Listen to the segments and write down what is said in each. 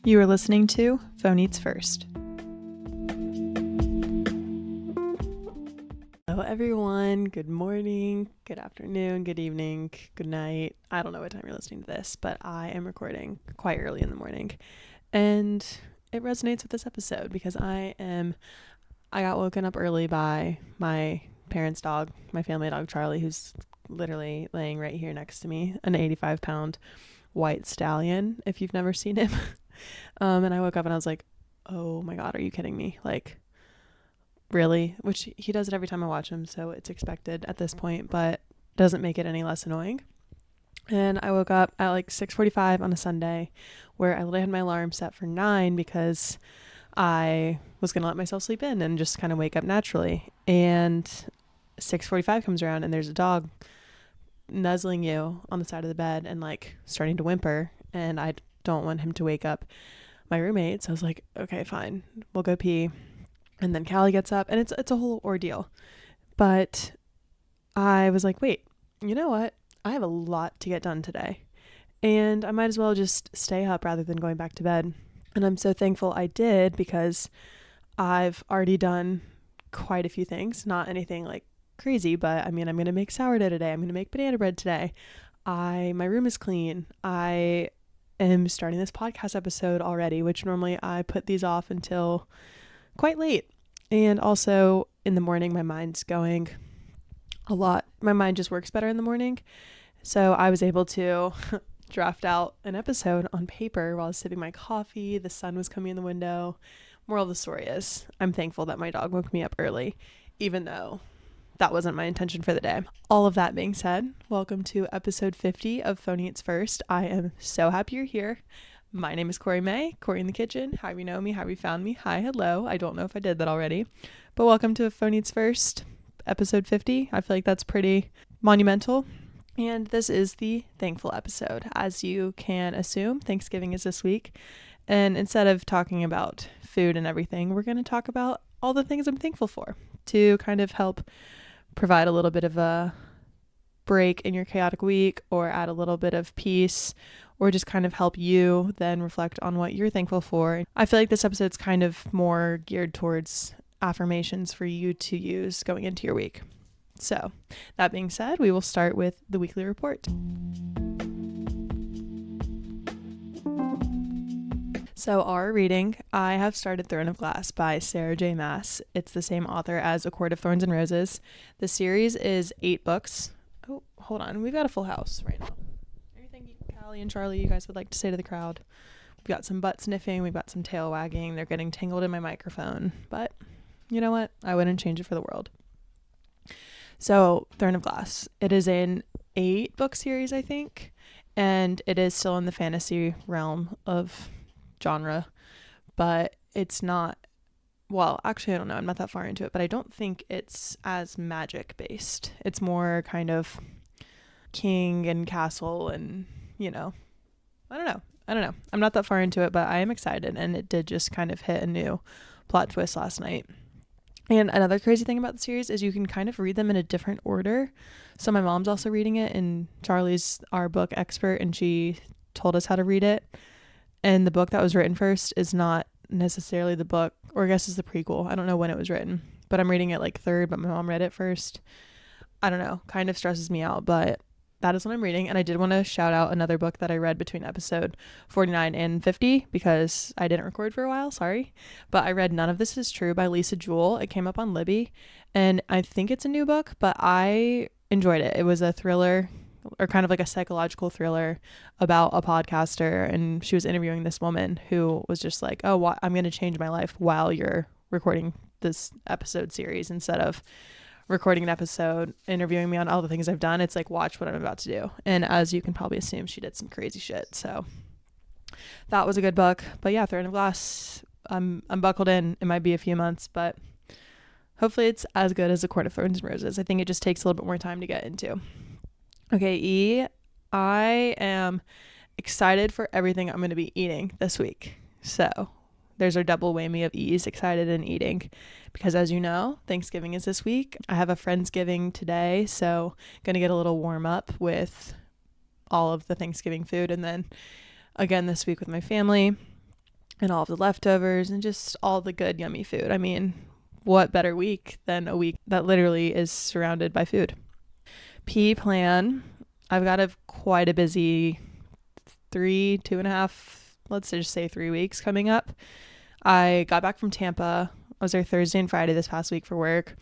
You are listening to Phone Eats First. Hello everyone, good morning, good afternoon, good evening, good night. I don't know what time you're listening to this, but I am recording quite early in the morning. And it resonates with this episode because I got woken up early by my parents' dog, my family dog Charlie, who's literally laying right here next to me, an 85-pound white stallion, if you've never seen him. And I woke up and I was like, oh my God, are you kidding me? Like, really? Which he does it every time I watch him, so it's expected at this point, but doesn't make it any less annoying. And I woke up at like 6:45 on a Sunday, where I literally had my alarm set for 9 because I was going to let myself sleep in and just kind of wake up naturally. And 6:45 comes around and there's a dog nuzzling you on the side of the bed and like starting to whimper, and I don't want him to wake up my roommate. So I was like, okay, fine, we'll go pee. And then Callie gets up and it's a whole ordeal. But I was like, wait, you know what? I have a lot to get done today, and I might as well just stay up rather than going back to bed. And I'm so thankful I did, because I've already done quite a few things, not anything like crazy, but I mean, I'm going to make sourdough today. I'm going to make banana bread today. My room is clean. I am starting this podcast episode already, which normally I put these off until quite late. And also in the morning, my mind's going a lot. My mind just works better in the morning. So I was able to draft out an episode on paper while I was sipping my coffee. The sun was coming in the window. Moral of the story is, I'm thankful that my dog woke me up early, even though that wasn't my intention for the day. All of that being said, welcome to episode 50 of Phone Eats First. I am so happy you're here. My name is Corey May, Corey in the kitchen. How you know me, how you found me. Hi, hello. I don't know if I did that already, but welcome to Phone Eats First, episode 50. I feel like that's pretty monumental. And this is the thankful episode. As you can assume, Thanksgiving is this week. And instead of talking about food and everything, we're going to talk about all the things I'm thankful for to kind of help provide a little bit of a break in your chaotic week, or add a little bit of peace, or just kind of help you then reflect on what you're thankful for. I feel like this episode's kind of more geared towards affirmations for you to use going into your week. So that being said, we will start with the weekly report. So our reading, I have started Throne of Glass by Sarah J. Maas. It's the same author as A Court of Thorns and Roses. The series is 8 books. Oh, hold on. We've got a full house right now. Anything Callie and Charlie, you guys would like to say to the crowd? We've got some butt sniffing. We've got some tail wagging. They're getting tangled in my microphone. But you know what? I wouldn't change it for the world. So Throne of Glass. It is an 8-book series, I think. And it is still in the fantasy realm of genre, but it's not, well, actually I don't know, I'm not that far into it, but I don't think it's as magic based. It's more kind of king and castle, and I don't know, I'm not that far into it, but I am excited, and it did just kind of hit a new plot twist last night. And another crazy thing about the series is you can kind of read them in a different order. So my mom's also reading it, and Charlie's our book expert, and she told us how to read it. And the book that was written first is not necessarily the book, or I guess is the prequel. I don't know when it was written, but I'm reading it like third, but my mom read it first. I don't know, kind of stresses me out, but that is what I'm reading. And I did want to shout out another book that I read between episode 49 and 50, because I didn't record for a while, sorry. But I read None of This Is True by Lisa Jewell. It came up on Libby, and I think it's a new book, but I enjoyed it. It was a thriller, or kind of like a psychological thriller about a podcaster, and she was interviewing this woman who was just like, oh, I'm going to change my life while you're recording this episode series. Instead of recording an episode, interviewing me on all the things I've done, it's like, watch what I'm about to do. And as you can probably assume, she did some crazy shit. So that was a good book. But yeah, Throne of Glass, I'm buckled in. It might be a few months, but hopefully it's as good as A Court of Thorns and Roses. I think it just takes a little bit more time to get into. Okay, E, I am excited for everything I'm going to be eating this week. So there's our double whammy of E's, excited and eating, because as you know, Thanksgiving is this week. I have a Friendsgiving today, so going to get a little warm up with all of the Thanksgiving food, and then again this week with my family. and all of the leftovers and just all the good, yummy food. I mean, what better week than a week that literally is surrounded by food? P plan. I've got quite a busy 2.5, let's just say 3 weeks coming up. I got back from Tampa. I was there Thursday and Friday this past week for work.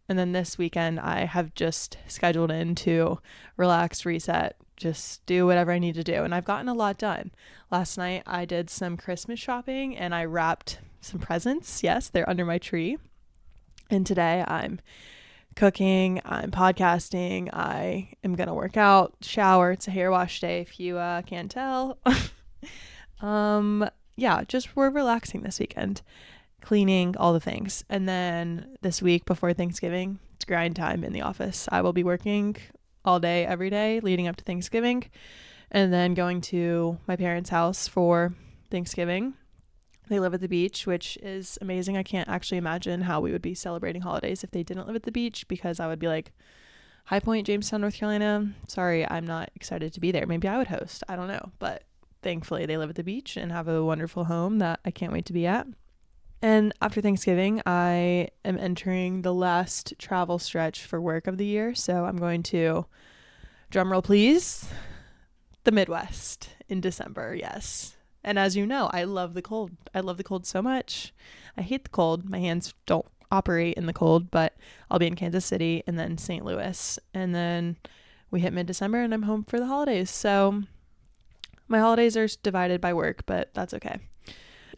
And then this weekend, I have just scheduled in to relax, reset, just do whatever I need to do. And I've gotten a lot done. Last night, I did some Christmas shopping and I wrapped some presents. Yes, they're under my tree. And today, I'm cooking, I'm podcasting, I am going to work out, shower. It's a hair wash day if you can't tell. Yeah, just we're relaxing this weekend. Cleaning, all the things. And then this week before Thanksgiving, it's grind time in the office. I will be working all day, every day leading up to Thanksgiving, and then going to my parents' house for Thanksgiving. They live at the beach, which is amazing. I can't actually imagine how we would be celebrating holidays if they didn't live at the beach, because I would be like, High Point, Jamestown, North Carolina, sorry, I'm not excited to be there. Maybe I would host. I don't know. But thankfully they live at the beach and have a wonderful home that I can't wait to be at. And after Thanksgiving, I am entering the last travel stretch for work of the year. So I'm going to, drumroll please, the Midwest in December. Yes. And as you know, I love the cold. I love the cold so much. I hate the cold. My hands don't operate in the cold, but I'll be in Kansas City and then St. Louis. And then we hit mid-December and I'm home for the holidays. So my holidays are divided by work, but that's okay.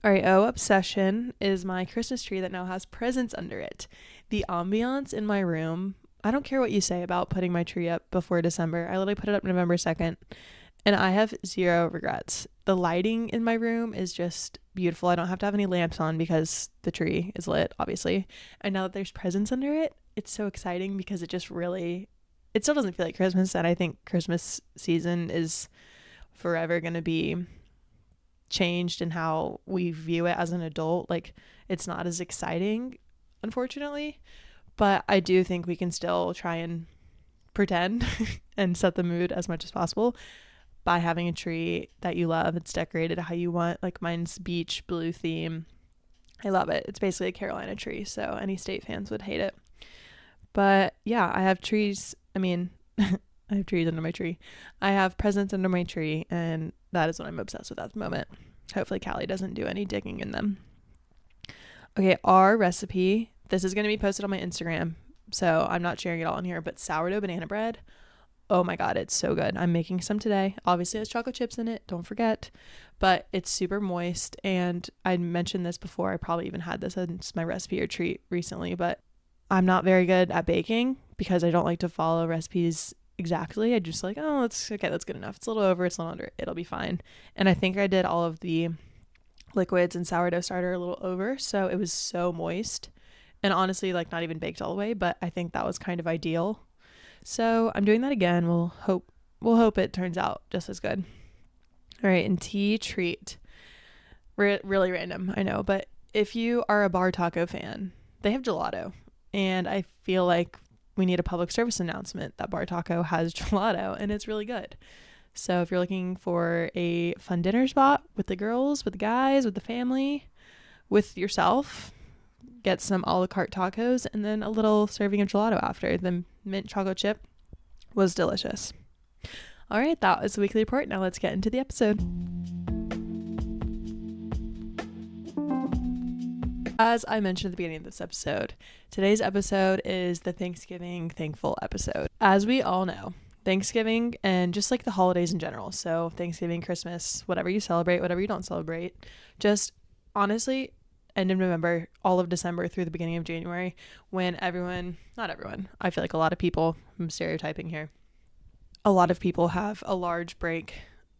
All right, obsession is my Christmas tree that now has presents under it. The ambiance in my room, I don't care what you say about putting my tree up before December. I literally put it up November 2nd, and I have zero regrets. The lighting in my room is just beautiful. I don't have to have any lamps on because the tree is lit, obviously. And now that there's presents under it, it's so exciting because it still doesn't feel like Christmas, and I think Christmas season is forever going to be changed in how we view it as an adult. Like, it's not as exciting, unfortunately, but I do think we can still try and pretend and set the mood as much as possible by having a tree that you love. It's decorated how you want. Like, mine's beach blue theme. I love it. It's basically a Carolina tree, so any state fans would hate it. But yeah, I have trees. I mean, I have trees under my tree. I have presents under my tree, and that is what I'm obsessed with at the moment. Hopefully Callie doesn't do any digging in them. Okay, our recipe. This is going to be posted on my Instagram, so I'm not sharing it all in here, but sourdough banana bread. Oh my God, it's so good. I'm making some today. Obviously it has chocolate chips in it, don't forget, but it's super moist. And I mentioned this before. I probably even had this as my recipe or treat recently, but I'm not very good at baking because I don't like to follow recipes exactly. I just like, oh, that's good enough. It's a little over, it's a little under, it'll be fine. And I think I did all of the liquids and sourdough starter a little over, so it was so moist. And honestly, like, not even baked all the way, but I think that was kind of ideal. So I'm doing that again. We'll hope it turns out just as good. All right, and tea treat. Really random, I know, but if you are a bar taco fan, they have gelato, and I feel like we need a public service announcement that Bar Taco has gelato, and it's really good. So if you're looking for a fun dinner spot with the girls, with the guys, with the family, with yourself, get some a la carte tacos and then a little serving of gelato after. The mint chocolate chip was delicious. All right, that was the weekly report. Now let's get into the episode. As I mentioned at the beginning of this episode, today's episode is the Thanksgiving Thankful episode. As we all know, Thanksgiving and just like the holidays in general, so Thanksgiving, Christmas, whatever you celebrate, whatever you don't celebrate, just honestly, end of November, all of December through the beginning of January, when not everyone, I feel like a lot of people, I'm stereotyping here, a lot of people have a large break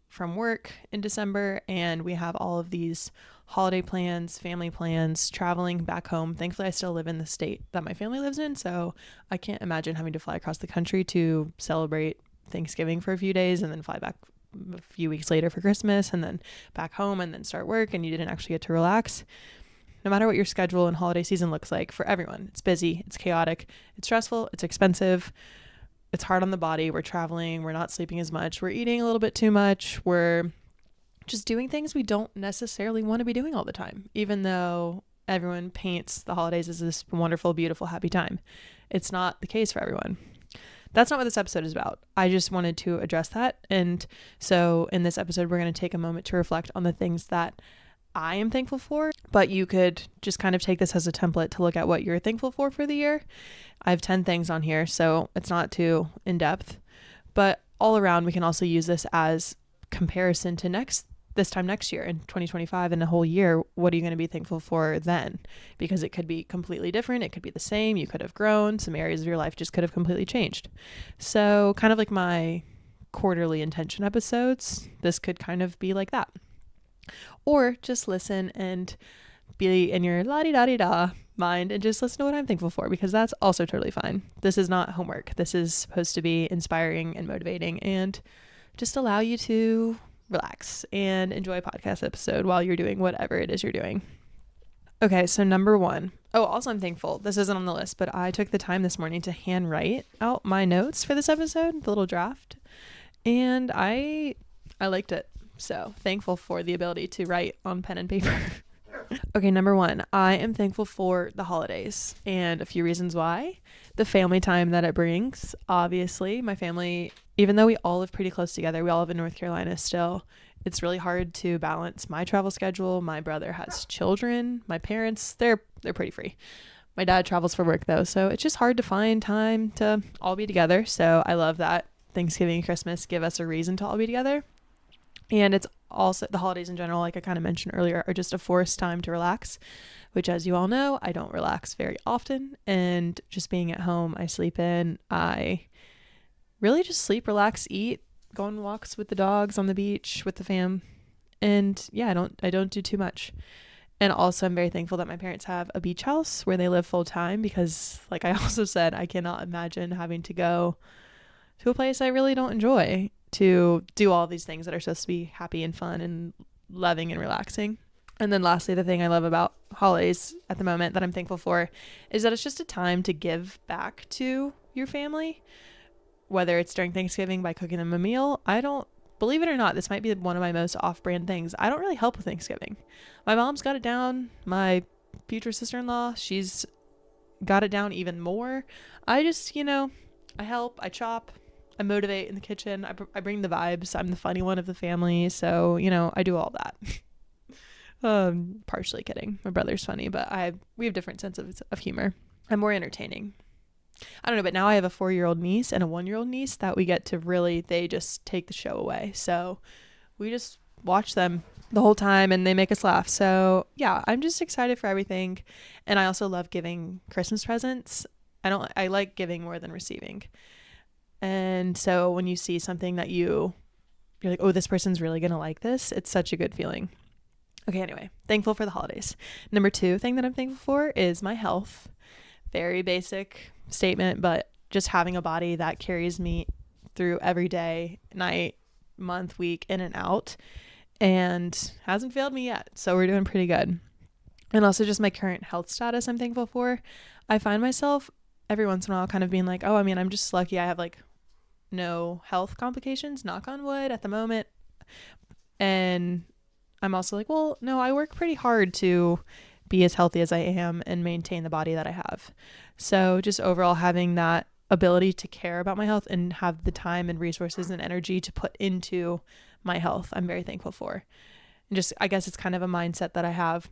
from work in December, and we have all of these holiday plans, family plans, traveling back home. Thankfully, I still live in the state that my family lives in, so I can't imagine having to fly across the country to celebrate Thanksgiving for a few days and then fly back a few weeks later for Christmas and then back home and then start work, and you didn't actually get to relax. No matter what your schedule and holiday season looks like for everyone, it's busy, it's chaotic, it's stressful, it's expensive, it's hard on the body. We're traveling, we're not sleeping as much, we're eating a little bit too much, we're just doing things we don't necessarily want to be doing all the time, even though everyone paints the holidays as this wonderful, beautiful, happy time. It's not the case for everyone. That's not what this episode is about. I just wanted to address that. And so in this episode, we're going to take a moment to reflect on the things that I am thankful for, but you could just kind of take this as a template to look at what you're thankful for the year. I have 10 things on here, so it's not too in depth, but all around, we can also use this as comparison to this time next year in 2025 and the whole year. What are you going to be thankful for then? Because it could be completely different. It could be the same. You could have grown. Some areas of your life just could have completely changed. So kind of like my quarterly intention episodes, this could kind of be like that. Or just listen and be in your la-di-da-di-da mind and just listen to what I'm thankful for, because that's also totally fine. This is not homework. This is supposed to be inspiring and motivating and just allow you to relax and enjoy a podcast episode while you're doing whatever it is you're doing. Okay, so number 1. Oh, also I'm thankful. This isn't on the list, but I took the time this morning to handwrite out my notes for this episode, the little draft, and I liked it. So thankful for the ability to write on pen and paper. Okay, number 1, I am thankful for the holidays and a few reasons why. The family time that it brings. Obviously, my family, even though we all live pretty close together, we all live in North Carolina still, it's really hard to balance my travel schedule. My brother has children. My parents, they're pretty free. My dad travels for work though, so it's just hard to find time to all be together. So I love that Thanksgiving and Christmas give us a reason to all be together. And it's also the holidays in general, like I kind of mentioned earlier, are just a forced time to relax, which, as you all know, I don't relax very often. And just being at home, I sleep in. I really just sleep, relax, eat, go on walks with the dogs on the beach with the fam. And yeah, I don't do too much. And also I'm very thankful that my parents have a beach house where they live full time, because like I also said, I cannot imagine having to go to a place I really don't enjoy to do all these things that are supposed to be happy and fun and loving and relaxing. And then lastly, the thing I love about holidays at the moment that I'm thankful for is that it's just a time to give back to your family, whether it's during Thanksgiving by cooking them a meal. I don't, believe it or not, this might be one of my most off-brand things. I don't really help with Thanksgiving. My mom's got it down. My future sister-in-law, she's got it down even more. I just, I help, I chop, I motivate in the kitchen. I bring the vibes. I'm the funny one of the family. So, I do all that. Partially kidding. My brother's funny, but we have different senses of humor. I'm more entertaining. I don't know, but now I have a 4-year-old niece and a 1-year-old niece that we get to they just take the show away. So we just watch them the whole time and they make us laugh. So yeah, I'm just excited for everything. And I also love giving Christmas presents. I like giving more than receiving. And so when you see something that you're like, oh, this person's really going to like this, it's such a good feeling. Okay, anyway, thankful for the holidays. Number 2 thing that I'm thankful for is my health. Very basic statement, but just having a body that carries me through every day, night, month, week, in and out, and hasn't failed me yet. So we're doing pretty good. And also just my current health status I'm thankful for. I find myself every once in a while kind of being like, oh, I'm just lucky I have like no health complications, knock on wood, at the moment. And I'm also like, well, no, I work pretty hard to be as healthy as I am and maintain the body that I have. So just overall having that ability to care about my health and have the time and resources and energy to put into my health, I'm very thankful for. And just, I guess it's kind of a mindset that I have,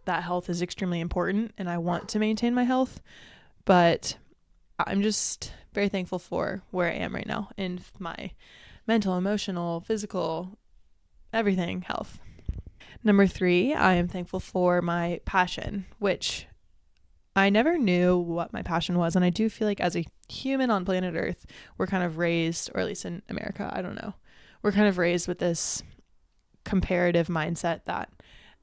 that health is extremely important and I want to maintain my health, but I'm just very thankful for where I am right now in my mental, emotional, physical, everything health. Number 3, I am thankful for my passion, which I never knew what my passion was. And I do feel like as a human on planet Earth, we're kind of raised, or at least in America, I don't know, we're kind of raised with this comparative mindset that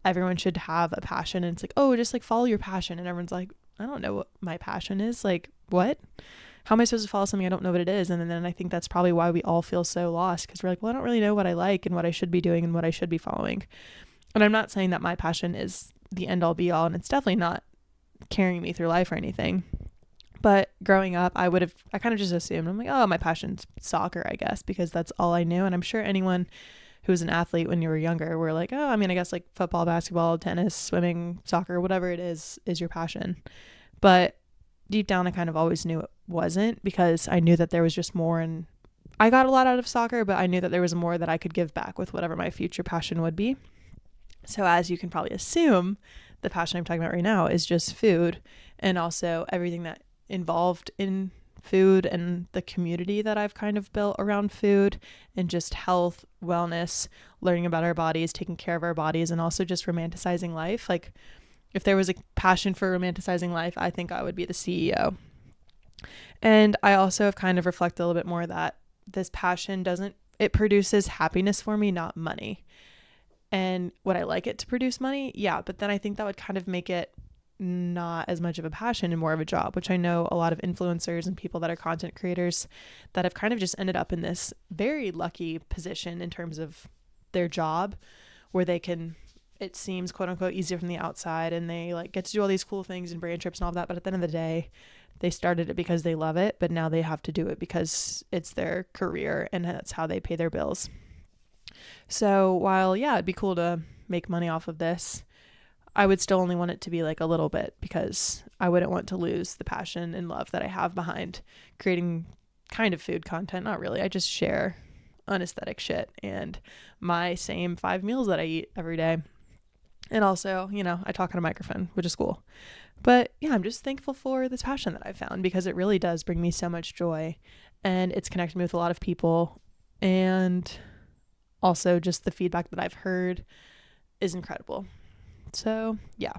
everyone should have a passion. And it's like, oh, just like follow your passion. And everyone's like, I don't know what my passion is. Like, what? How am I supposed to follow something I don't know what it is? And then I think that's probably why we all feel so lost, because we're like, well, I don't really know what I like and what I should be doing and what I should be following. And I'm not saying that my passion is the end all be all, and it's definitely not carrying me through life or anything. But growing up, I kind of just assumed, I'm like, oh, my passion's soccer, I guess, because that's all I knew. And I'm sure anyone who was an athlete when you were younger were like, oh, I mean, I guess like football, basketball, tennis, swimming, soccer, whatever it is your passion. But deep down, I kind of always knew it wasn't, because I knew that there was just more, and I got a lot out of soccer, but I knew that there was more that I could give back with whatever my future passion would be. So as you can probably assume, the passion I'm talking about right now is just food, and also everything that involved in food and the community that I've kind of built around food, and just health, wellness, learning about our bodies, taking care of our bodies, and also just romanticizing life. Like, if there was a passion for romanticizing life, I think I would be the CEO. And I also have kind of reflected a little bit more that this passion it produces happiness for me, not money. And would I like it to produce money? Yeah, but then I think that would kind of make it not as much of a passion and more of a job, which I know a lot of influencers and people that are content creators that have kind of just ended up in this very lucky position in terms of their job, where they can, it seems quote unquote easier from the outside, and they like get to do all these cool things and brand trips and all that. But at the end of the day, they started it because they love it, but now they have to do it because it's their career and that's how they pay their bills. So while, yeah, it'd be cool to make money off of this, I would still only want it to be like a little bit, because I wouldn't want to lose the passion and love that I have behind creating kind of food content. Not really. I just share unaesthetic shit and my same 5 meals that I eat every day. And also, you know, I talk on a microphone, which is cool. But yeah, I'm just thankful for this passion that I found, because it really does bring me so much joy, and it's connected me with a lot of people. And also just the feedback that I've heard is incredible. So yeah.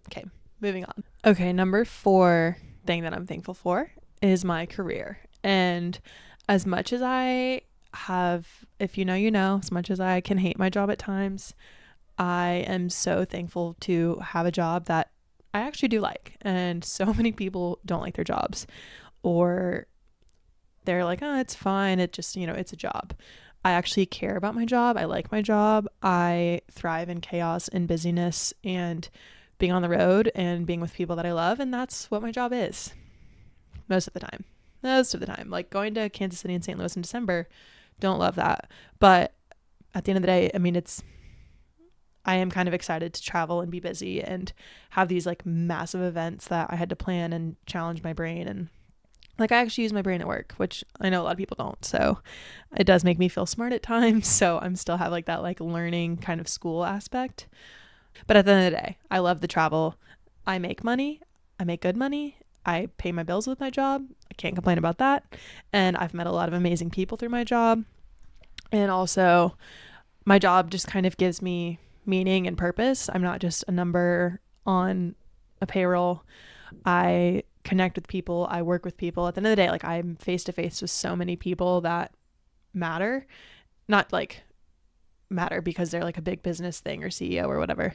Okay, moving on. Okay, number 4 thing that I'm thankful for is my career. And as much as I have, if you know, you know, as much as I can hate my job at times, I am so thankful to have a job that I actually do like. And so many people don't like their jobs, or they're like, oh, it's fine. It just, you know, it's a job. I actually care about my job. I like my job. I thrive in chaos and busyness and being on the road and being with people that I love. And that's what my job is most of the time. Like going to Kansas City and St. Louis in December, don't love that. But at the end of the day, I mean, I am kind of excited to travel and be busy and have these like massive events that I had to plan and challenge my brain. And like, I actually use my brain at work, which I know a lot of people don't. So it does make me feel smart at times. So I'm still have like that like learning kind of school aspect. But at the end of the day, I love the travel. I make money. I make good money. I pay my bills with my job. I can't complain about that. And I've met a lot of amazing people through my job. And also my job just kind of gives me meaning and purpose. I'm not just a number on a payroll. I connect with people. I work with people. At the end of the day, like, I'm face to face with so many people that matter. Not like matter because they're like a big business thing or CEO or whatever.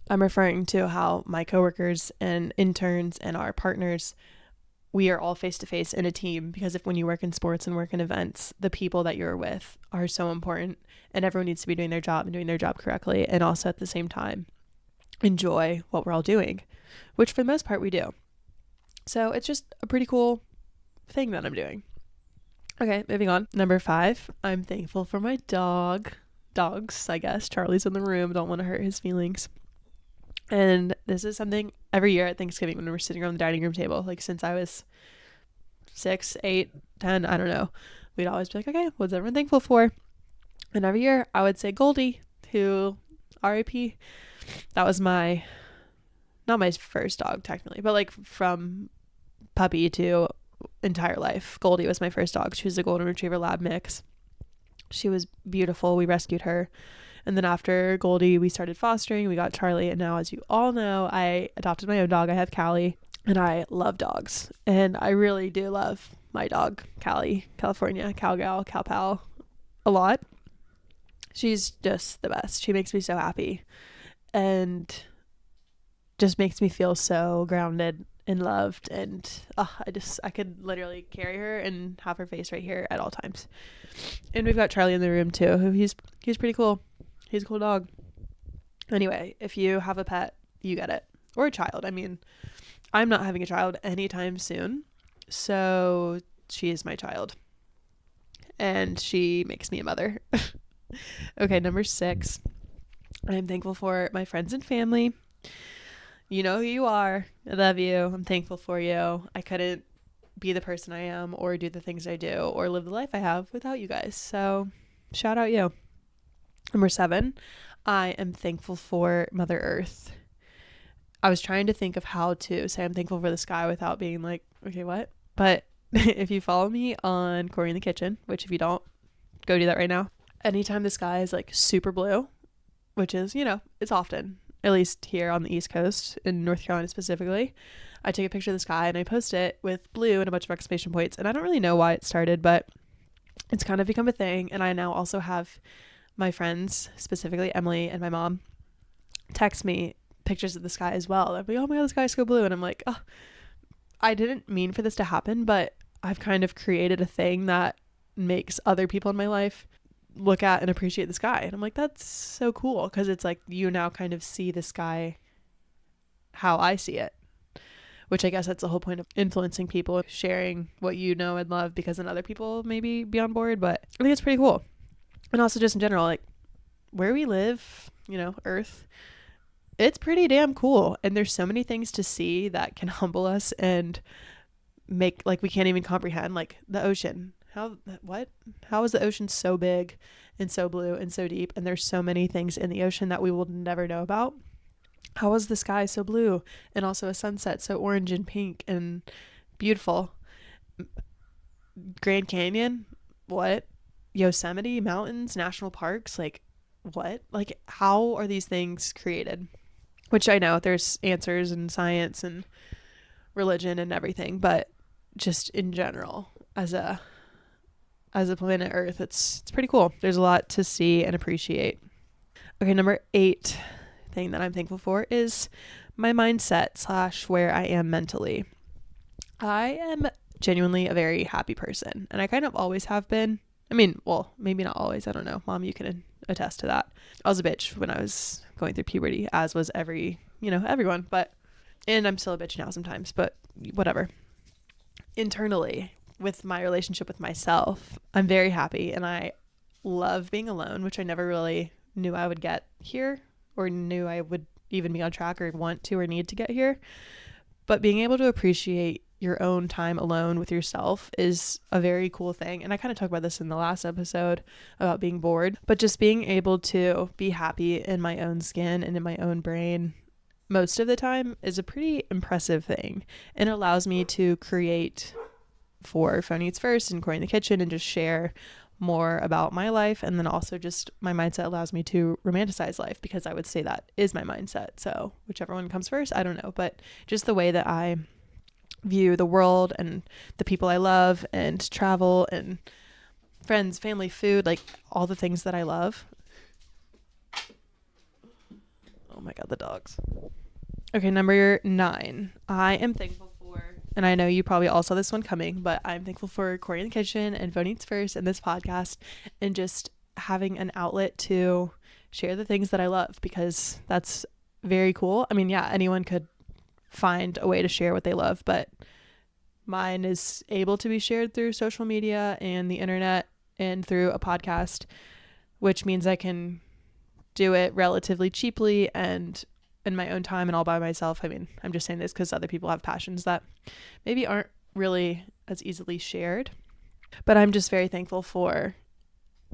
I'm referring to how my coworkers and interns and our partners, we are all face to face in a team, because if when you work in sports and work in events, the people that you're with are so important, and everyone needs to be doing their job and doing their job correctly, and also at the same time enjoy what we're all doing, which for the most part we do. So it's just a pretty cool thing that I'm doing. Okay, moving on. Number 5, I'm thankful for my dogs, I guess. Charlie's in the room, don't want to hurt his feelings. And this is something every year at Thanksgiving when we're sitting around the dining room table, like since I was 6, 8, 10, I don't know, we'd always be like, okay, what's everyone thankful for? And every year I would say Goldie, who R.I.P. That was not my first dog technically, but like from puppy to entire life, Goldie was my first dog. She was a golden retriever lab mix. She was beautiful. We rescued her. And then after Goldie, we started fostering. We got Charlie. And now, as you all know, I adopted my own dog. I have Callie, and I love dogs. And I really do love my dog, Callie, California, Cowgal, Cowpal, a lot. She's just the best. She makes me so happy and just makes me feel so grounded and loved. And I could literally carry her and have her face right here at all times. And we've got Charlie in the room too, who he's pretty cool. He's a cool dog. Anyway, if you have a pet, you get it. Or a child. I mean, I'm not having a child anytime soon. So she is my child. And she makes me a mother. Okay, number 6. I am thankful for my friends and family. You know who you are. I love you. I'm thankful for you. I couldn't be the person I am or do the things I do or live the life I have without you guys. So shout out you. Number 7, I am thankful for Mother Earth. I was trying to think of how to say I'm thankful for the sky without being like, okay, what? But if you follow me on Corey in the Kitchen, which if you don't, go do that right now. Anytime the sky is like super blue, which is, it's often, at least here on the East Coast, in North Carolina specifically, I take a picture of the sky and I post it with blue and a bunch of exclamation points. And I don't really know why it started, but it's kind of become a thing. And I now also have my friends, specifically Emily and my mom, text me pictures of the sky as well. They'll be, oh my God, the sky's so blue. And I'm like, oh, I didn't mean for this to happen, but I've kind of created a thing that makes other people in my life look at and appreciate the sky. And I'm like, that's so cool, because it's like you now kind of see the sky how I see it, which I guess that's the whole point of influencing people, sharing what you know and love, because then other people maybe be on board. But I think it's pretty cool. And also just in general, like where we live, Earth, it's pretty damn cool. And there's so many things to see that can humble us and make like we can't even comprehend, like the ocean. How is the ocean so big and so blue and so deep? And there's so many things in the ocean that we will never know about. How is the sky so blue and also a sunset so orange and pink and beautiful? Grand Canyon, what? Yosemite mountains, national parks, like what? Like how are these things created? Which I know there's answers in science and religion and everything, but just in general, as a planet Earth, it's pretty cool. There's a lot to see and appreciate. Okay, number 8 thing that I'm thankful for is my mindset / where I am mentally. I am genuinely a very happy person, and I kind of always have been. I mean, well, maybe not always. I don't know. Mom, you can attest to that. I was a bitch when I was going through puberty, as was everyone. And I'm still a bitch now sometimes, but whatever. Internally, with my relationship with myself, I'm very happy, and I love being alone, which I never really knew I would get here, or knew I would even be on track or want to or need to get here. But being able to appreciate your own time alone with yourself is a very cool thing. And I kind of talked about this in the last episode about being bored, but just being able to be happy in my own skin and in my own brain most of the time is a pretty impressive thing, and allows me to create for Phone Eats First and Corey in the Kitchen and just share more about my life. And then also just my mindset allows me to romanticize life, because I would say that is my mindset. So whichever one comes first, I don't know, but just the way that I view the world and the people I love and travel and friends, family, food, like all the things that I love. Oh my God, the dogs. Okay, number 9. I am thankful for, and I know you probably all saw this one coming, but I'm thankful for Corey in the Kitchen and Phone Eats First and this podcast, and just having an outlet to share the things that I love, because that's very cool. I mean, yeah, anyone could find a way to share what they love, but mine is able to be shared through social media and the internet and through a podcast, which means I can do it relatively cheaply and in my own time and all by myself. I mean, I'm just saying this because other people have passions that maybe aren't really as easily shared, but I'm just very thankful for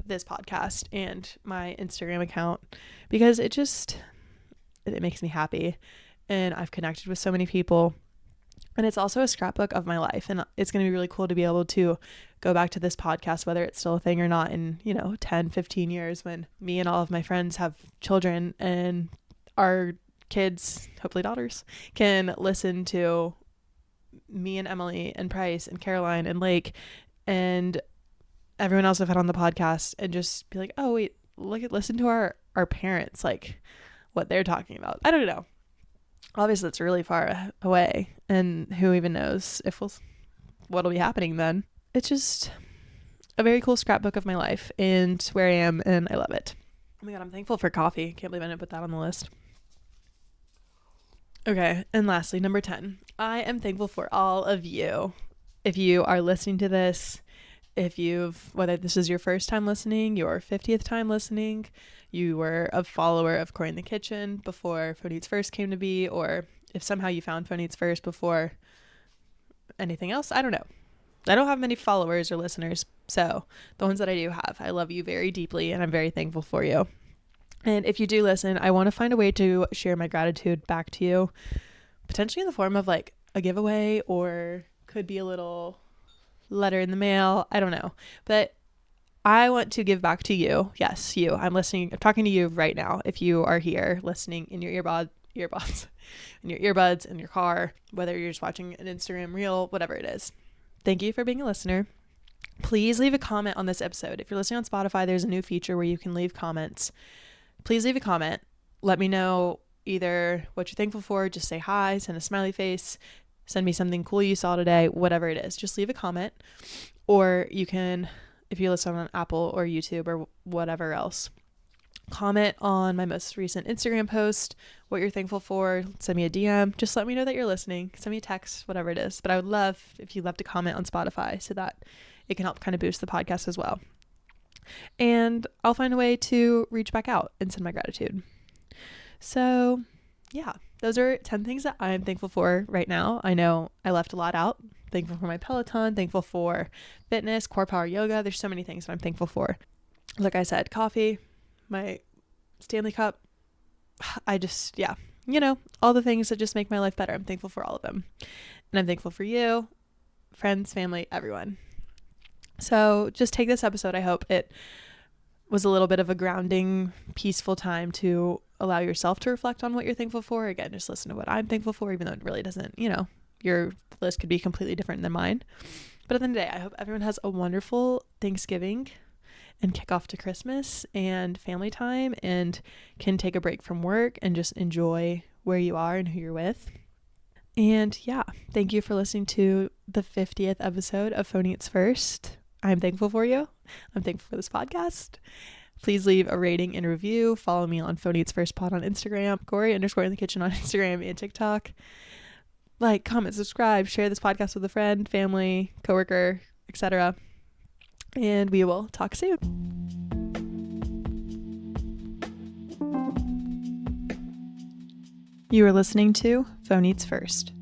this podcast and my Instagram account, because it makes me happy, and I've connected with so many people, and it's also a scrapbook of my life. And it's going to be really cool to be able to go back to this podcast, whether it's still a thing or not, in 10, 15 years, when me and all of my friends have children and our kids, hopefully daughters, can listen to me and Emily and Price and Caroline and Lake and everyone else I've had on the podcast, and just be like, oh wait, listen to our parents, like what they're talking about. I don't know. Obviously it's really far away, and who even knows what'll be happening then. It's just a very cool scrapbook of my life and where I am, and I love it. Oh my God, I'm thankful for coffee. Can't believe I didn't put that on the list. Okay, and lastly, number 10. I am thankful for all of you. If you are listening to this whether this is your first time listening, your 50th time listening, you were a follower of Corey in the Kitchen before Phone Eats First came to be, or if somehow you found Phone Eats First before anything else, I don't know. I don't have many followers or listeners, so the ones that I do have, I love you very deeply and I'm very thankful for you. And if you do listen, I want to find a way to share my gratitude back to you, potentially in the form of like a giveaway, or could be a little letter in the mail. I don't know, but I want to give back to you. Yes, you. I'm talking to you right now. If you are here listening in your earbuds, in your earbuds, in your car, whether you're just watching an Instagram reel, whatever it is. Thank you for being a listener. Please leave a comment on this episode. If you're listening on Spotify, there's a new feature where you can leave comments. Please leave a comment. Let me know either what you're thankful for, just say hi, send a smiley face, send me something cool you saw today, whatever it is. Just leave a comment. Or you can, if you listen on Apple or YouTube or whatever else, comment on my most recent Instagram post, what you're thankful for, send me a DM, just let me know that you're listening, send me a text, whatever it is. But I would love if you left a comment on Spotify so that it can help kind of boost the podcast as well. And I'll find a way to reach back out and send my gratitude. So yeah, those are 10 things that I'm thankful for right now. I know I left a lot out. Thankful for my Peloton, thankful for fitness, core power yoga. There's so many things that I'm thankful for. Like I said, coffee, my Stanley Cup. All the things that just make my life better. I'm thankful for all of them. And I'm thankful for you, friends, family, everyone. So just take this episode. I hope it was a little bit of a grounding, peaceful time to allow yourself to reflect on what you're thankful for. Again, just listen to what I'm thankful for, even though it really doesn't, your list could be completely different than mine. But at the end of the day, I hope everyone has a wonderful Thanksgiving and kick off to Christmas and family time, and can take a break from work and just enjoy where you are and who you're with. And yeah, thank you for listening to the 50th episode of Phone Eats First. I'm thankful for you. I'm thankful for this podcast. Please leave a rating and review. Follow me on Phone Eats First Pod on Instagram, Corey_in_the_kitchen on Instagram and TikTok. Like, comment, subscribe, share this podcast with a friend, family, coworker, etc. And we will talk soon. You are listening to Phone Eats First.